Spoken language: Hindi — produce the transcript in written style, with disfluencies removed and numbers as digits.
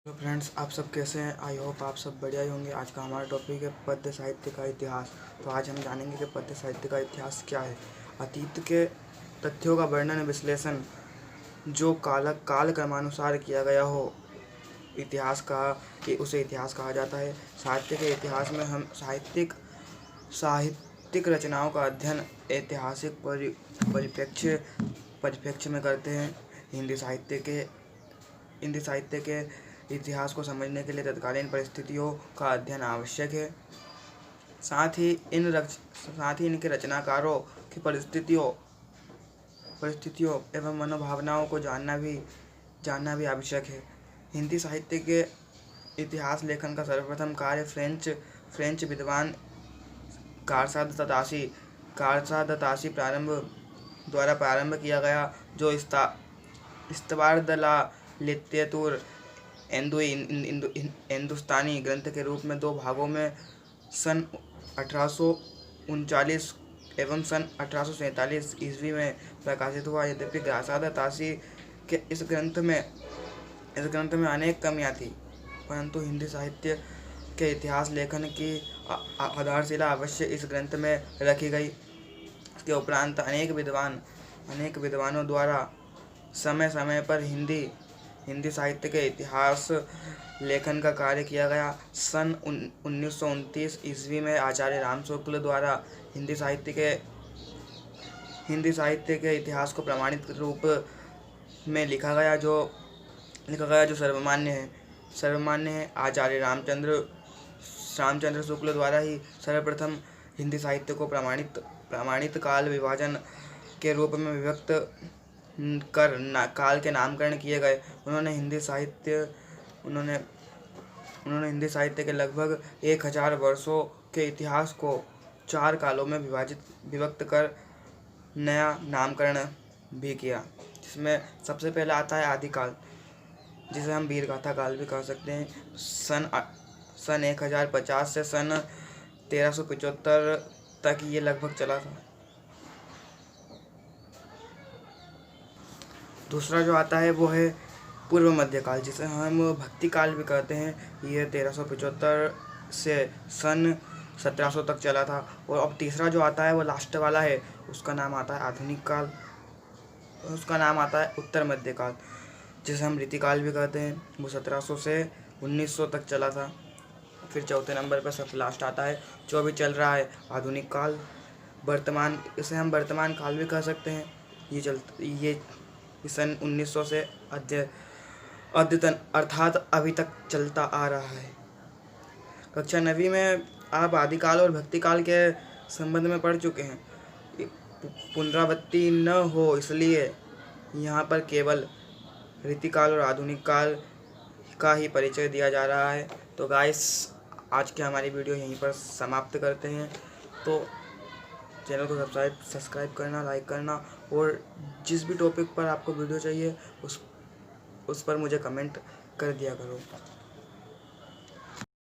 हेलो फ्रेंड्स, आप सब कैसे हैं। आई होप आप सब बढ़िया ही होंगे। आज का हमारा टॉपिक है पद्य साहित्य का इतिहास। तो आज हम जानेंगे कि पद्य साहित्य का इतिहास क्या है। अतीत के तथ्यों का वर्णन विश्लेषण जो काल क्रमानुसार किया गया हो, इतिहास का उसे इतिहास कहा जाता है। साहित्य के इतिहास में हम साहित्यिक रचनाओं का अध्ययन ऐतिहासिक परिप्रेक्ष्य परिप्रेक्ष्य में करते हैं। हिंदी साहित्य के इतिहास को समझने के लिए तत्कालीन परिस्थितियों का अध्ययन आवश्यक है। साथ ही इनके रचनाकारों की परिस्थितियों एवं मनोभावनाओं को जानना भी आवश्यक है। हिंदी साहित्य के इतिहास लेखन का सर्वप्रथम कार्य फ्रेंच विद्वान कारसा द तासी द्वारा प्रारंभ किया गया, जो इस्तवार द ला लिटरेतुर हिंदुस्तानी ग्रंथ के रूप में दो भागों में सन 1839 एवं सन 1847 ईस्वी में प्रकाशित हुआ। यद्यपि कारसा तासी के इस ग्रंथ में अनेक कमियां थी, परंतु हिंदी साहित्य के इतिहास लेखन की आधारशिला अवश्य इस ग्रंथ में रखी गई। इसके उपरांत अनेक विद्वानों द्वारा समय समय पर हिंदी साहित्य के इतिहास लेखन का कार्य किया गया। सन 1929 ईस्वी में आचार्य राम शुक्ल द्वारा हिंदी साहित्य के इतिहास को प्रमाणित रूप में लिखा गया जो सर्वमान्य है। आचार्य रामचंद्र शुक्ल द्वारा ही सर्वप्रथम हिंदी साहित्य को प्रमाणित काल विभाजन के रूप में विभक्त कर काल के नामकरण किए गए। उन्होंने हिंदी साहित्य के लगभग 1000 वर्षों के इतिहास को 4 कालों में विभक्त कर नया नामकरण भी किया, जिसमें सबसे पहला आता है आदिकाल, जिसे हम वीरगाथा काल भी कह सकते हैं। सन 1050 से सन 1375 तक ये लगभग चला था। दूसरा जो आता है वो है पूर्व मध्यकाल, जिसे हम भक्ति काल भी कहते हैं। ये 1375 से सन 1700 तक चला था। और अब तीसरा जो आता है वो लास्ट वाला है, उसका नाम आता है आधुनिक काल। उसका नाम आता है उत्तर मध्यकाल, जिसे हम रीतिकाल भी कहते हैं। वो 1700 से 1900 तक चला था। फिर चौथे नंबर पर सबसे लास्ट आता है जो अभी चल रहा है, आधुनिक काल। इसे हम वर्तमान काल भी कह सकते हैं। ये सन 1900 से अद्यतन अर्थात अभी तक चलता आ रहा है। कक्षा 9वीं में आप आदिकाल और भक्ति काल के संबंध में पढ़ चुके हैं। पुनरावृत्ति न हो इसलिए यहाँ पर केवल रीतिकाल और आधुनिक काल का ही परिचय दिया जा रहा है। तो गाइस, आज की हमारी वीडियो यहीं पर समाप्त करते हैं। तो चैनल को सब्सक्राइब करना, लाइक करना, और जिस भी टॉपिक पर आपको वीडियो चाहिए उस पर मुझे कमेंट कर दिया करो।